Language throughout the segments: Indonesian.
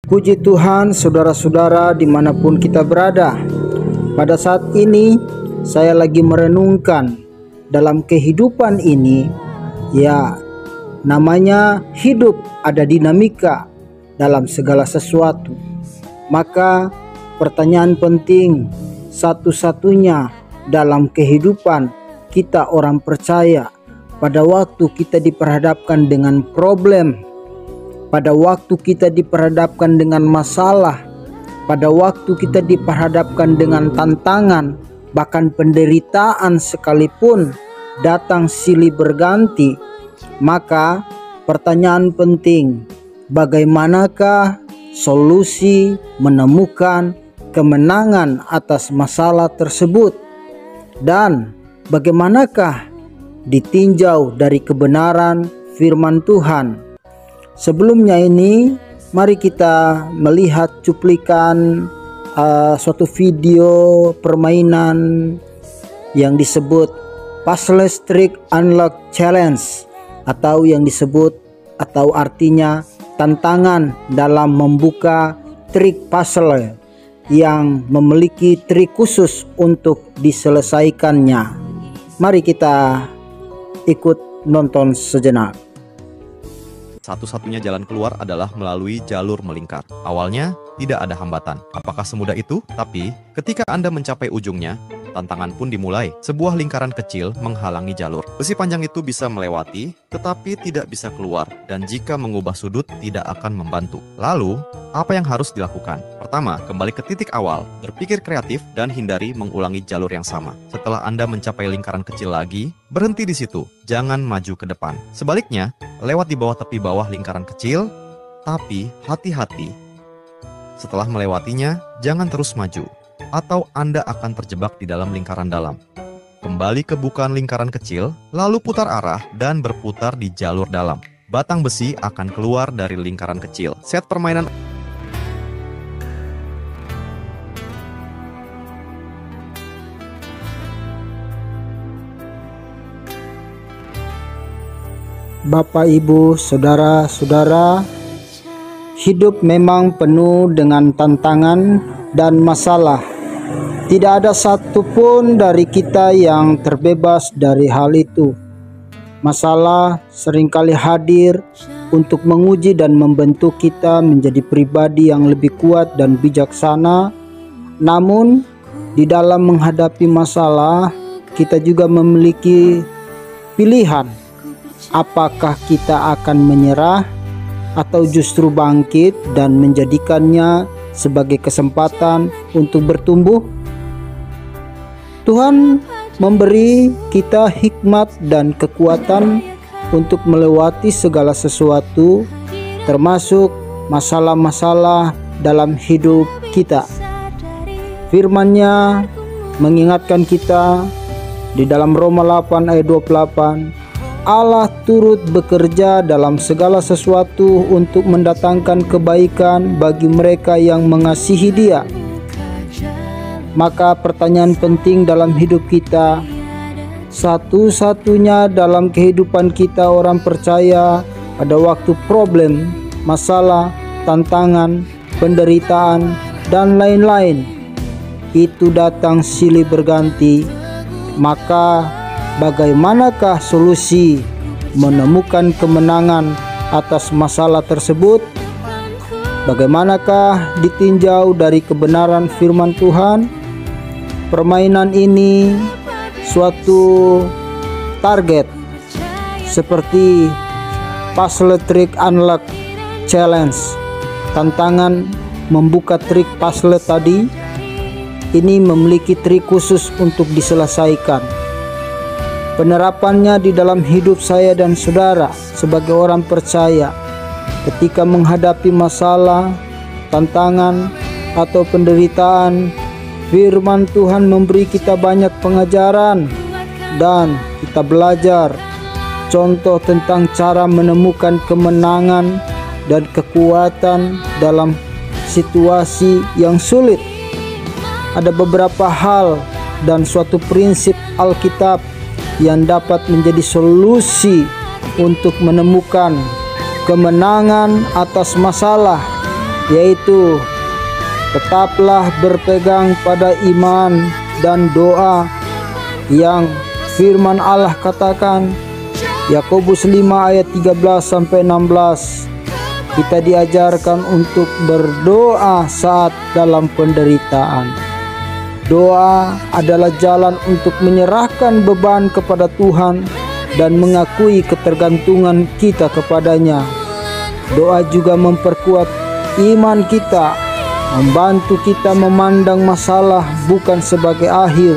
Puji Tuhan, saudara-saudara dimanapun kita berada. Pada saat ini saya lagi merenungkan dalam kehidupan ini, ya namanya hidup ada dinamika dalam segala sesuatu. Maka pertanyaan penting satu-satunya dalam kehidupan kita orang percaya, pada waktu kita diperhadapkan dengan problem, pada waktu kita diperhadapkan dengan masalah, pada waktu kita diperhadapkan dengan tantangan, bahkan penderitaan sekalipun datang silih berganti, maka pertanyaan penting, bagaimanakah solusi menemukan kemenangan atas masalah tersebut, dan bagaimanakah ditinjau dari kebenaran firman Tuhan. Sebelumnya ini, mari kita melihat cuplikan suatu video permainan yang disebut Puzzle Trick Unlock Challenge, atau yang disebut atau artinya tantangan dalam membuka trik puzzle yang memiliki trik khusus untuk diselesaikannya. Mari kita ikut nonton sejenak. Satu-satunya jalan keluar adalah melalui jalur melingkar. Awalnya tidak ada hambatan. Apakah semudah itu? Tapi ketika Anda mencapai ujungnya, tantangan pun dimulai. Sebuah lingkaran kecil menghalangi jalur. Besi panjang itu bisa melewati, tetapi tidak bisa keluar. Dan jika mengubah sudut, tidak akan membantu. Lalu, apa yang harus dilakukan? Pertama, kembali ke titik awal. Berpikir kreatif dan hindari mengulangi jalur yang sama. Setelah Anda mencapai lingkaran kecil lagi, berhenti di situ. Jangan maju ke depan. Sebaliknya, lewat di bawah tepi bawah lingkaran kecil, tapi hati-hati. Setelah melewatinya, jangan terus maju, atau Anda akan terjebak di dalam lingkaran dalam. Kembali ke bukaan lingkaran kecil, lalu putar arah dan berputar di jalur dalam. Batang besi akan keluar dari lingkaran kecil. Set permainan Bapak, Ibu, saudara-saudara, hidup memang penuh dengan tantangan dan masalah. Tidak ada satupun dari kita yang terbebas dari hal itu. Masalah seringkali hadir untuk menguji dan membentuk kita menjadi pribadi yang lebih kuat dan bijaksana. Namun, di dalam menghadapi masalah, kita juga memiliki pilihan. Apakah kita akan menyerah atau justru bangkit dan menjadikannya sebagai kesempatan untuk bertumbuh? Tuhan memberi kita hikmat dan kekuatan untuk melewati segala sesuatu, termasuk masalah-masalah dalam hidup kita. Firman-Nya mengingatkan kita di dalam Roma 8 ayat 28, Allah turut bekerja dalam segala sesuatu untuk mendatangkan kebaikan bagi mereka yang mengasihi Dia. Maka pertanyaan penting dalam hidup kita, satu-satunya dalam kehidupan kita orang percaya, pada waktu problem, masalah, tantangan, penderitaan, dan lain-lain itu datang silih berganti, maka bagaimanakah solusi menemukan kemenangan atas masalah tersebut? Bagaimanakah ditinjau dari kebenaran firman Tuhan? Permainan ini suatu target seperti Puzzle Trick Unlock Challenge, tantangan membuka trik puzzle tadi. Ini memiliki trik khusus untuk diselesaikan. Penerapannya di dalam hidup saya dan saudara sebagai orang percaya, ketika menghadapi masalah, tantangan, atau penderitaan, firman Tuhan memberi kita banyak pengajaran dan kita belajar contoh tentang cara menemukan kemenangan dan kekuatan dalam situasi yang sulit. Ada beberapa hal dan suatu prinsip Alkitab yang dapat menjadi solusi untuk menemukan kemenangan atas masalah yaitu tetaplah berpegang pada iman dan doa yang firman Allah katakan, Yakobus 5 ayat 13-16, kita diajarkan untuk berdoa saat dalam penderitaan. Doa adalah jalan untuk menyerahkan beban kepada Tuhan dan mengakui ketergantungan kita kepadanya. Doa juga memperkuat iman kita, membantu kita memandang masalah bukan sebagai akhir,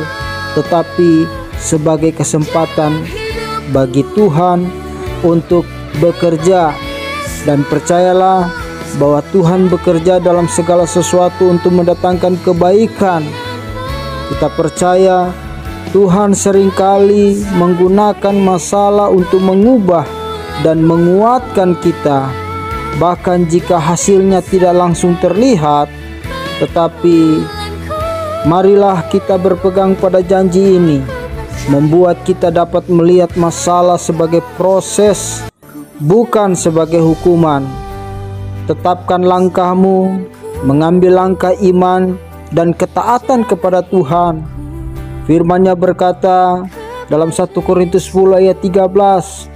tetapi sebagai kesempatan bagi Tuhan untuk bekerja. Dan percayalah bahwa Tuhan bekerja dalam segala sesuatu untuk mendatangkan kebaikan. Kita percaya Tuhan seringkali menggunakan masalah untuk mengubah dan menguatkan kita. Bahkan jika hasilnya tidak langsung terlihat, tetapi marilah kita berpegang pada janji ini, membuat kita dapat melihat masalah sebagai proses, bukan sebagai hukuman. Tetapkan langkahmu, mengambil langkah iman dan ketaatan kepada Tuhan. Firman-Nya berkata dalam 1 Korintus 10 ayat 13,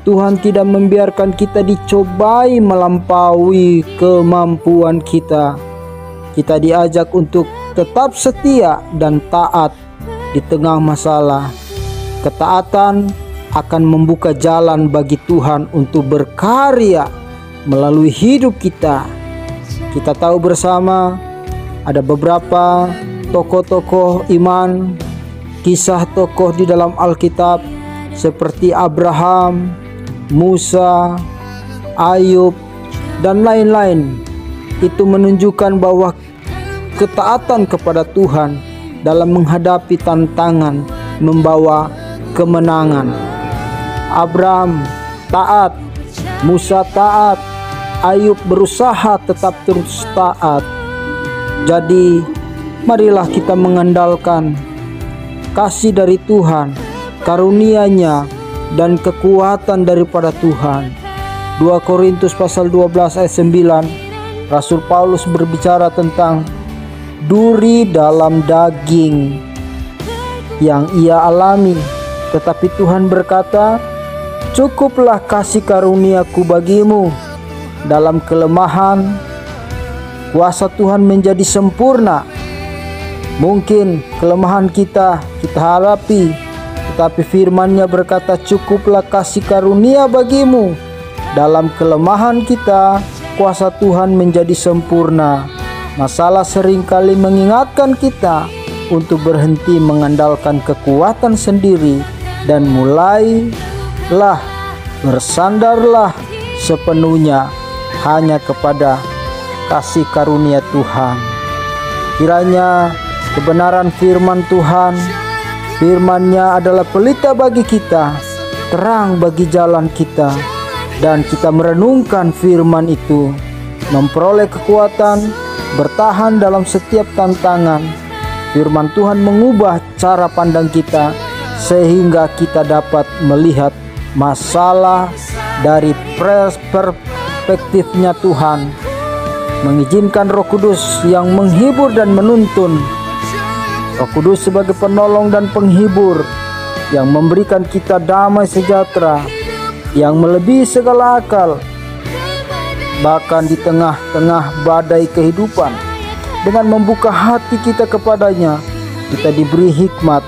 Tuhan tidak membiarkan kita dicobai melampaui kemampuan kita. Kita diajak untuk tetap setia dan taat di tengah masalah. Ketaatan akan membuka jalan bagi Tuhan untuk berkarya melalui hidup kita. Kita tahu bersama ada beberapa tokoh-tokoh iman, kisah tokoh di dalam Alkitab seperti Abraham, Musa, Ayub, dan lain-lain. Itu menunjukkan bahwa ketaatan kepada Tuhan dalam menghadapi tantangan membawa kemenangan. Abraham taat, Musa taat, Ayub berusaha tetap terus taat. Jadi marilah kita mengandalkan kasih dari Tuhan, karunia-Nya dan kekuatan daripada Tuhan. 2 Korintus pasal 12 ayat 9, Rasul Paulus berbicara tentang duri dalam daging yang ia alami, tetapi Tuhan berkata, cukuplah kasih karuniaku bagimu, dalam kelemahan kuasa Tuhan menjadi sempurna. Mungkin kelemahan kita hadapi, tetapi firman-Nya berkata, cukuplah kasih karunia bagimu, dalam kelemahan kita kuasa Tuhan menjadi sempurna. Masalah seringkali mengingatkan kita untuk berhenti mengandalkan kekuatan sendiri dan mulailah bersandarlah sepenuhnya hanya kepada kasih karunia Tuhan. Kiranya kebenaran firman Tuhan, firman-Nya adalah pelita bagi kita, terang bagi jalan kita, dan kita merenungkan firman itu, memperoleh kekuatan, bertahan dalam setiap tantangan. Firman Tuhan mengubah cara pandang kita sehingga kita dapat melihat masalah dari perspektifnya Tuhan, mengizinkan Roh Kudus yang menghibur dan menuntun. Roh Kudus sebagai penolong dan penghibur yang memberikan kita damai sejahtera yang melebihi segala akal, bahkan di tengah-tengah badai kehidupan. Dengan membuka hati kita kepadanya, kita diberi hikmat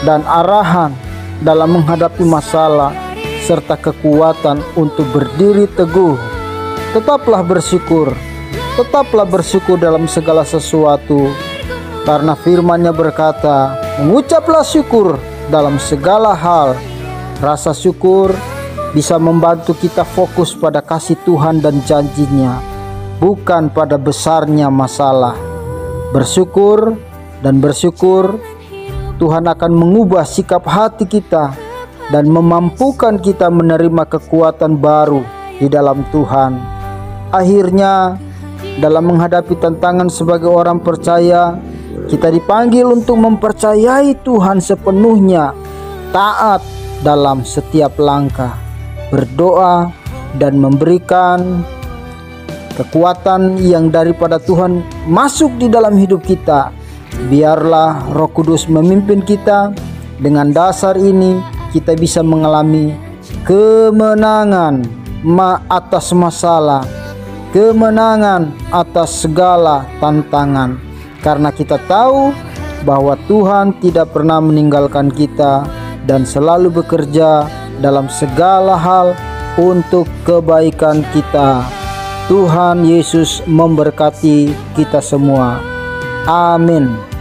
dan arahan dalam menghadapi masalah serta kekuatan untuk berdiri teguh. Tetaplah bersyukur dalam segala sesuatu, karena firman-Nya berkata, mengucaplah syukur dalam segala hal. Rasa syukur bisa membantu kita fokus pada kasih Tuhan dan janji-Nya, bukan pada besarnya masalah. Bersyukur Tuhan akan mengubah sikap hati kita dan memampukan kita menerima kekuatan baru di dalam Tuhan. Akhirnya, dalam menghadapi tantangan sebagai orang percaya, kita dipanggil untuk mempercayai Tuhan sepenuhnya, taat dalam setiap langkah, berdoa dan memberikan kekuatan yang daripada Tuhan masuk di dalam hidup kita. Biarlah Roh Kudus memimpin kita. Dengan dasar ini kita bisa mengalami kemenangan atas masalah, kemenangan atas segala tantangan, karena kita tahu bahwa Tuhan tidak pernah meninggalkan kita dan selalu bekerja dalam segala hal untuk kebaikan kita. Tuhan Yesus memberkati kita semua. Amin.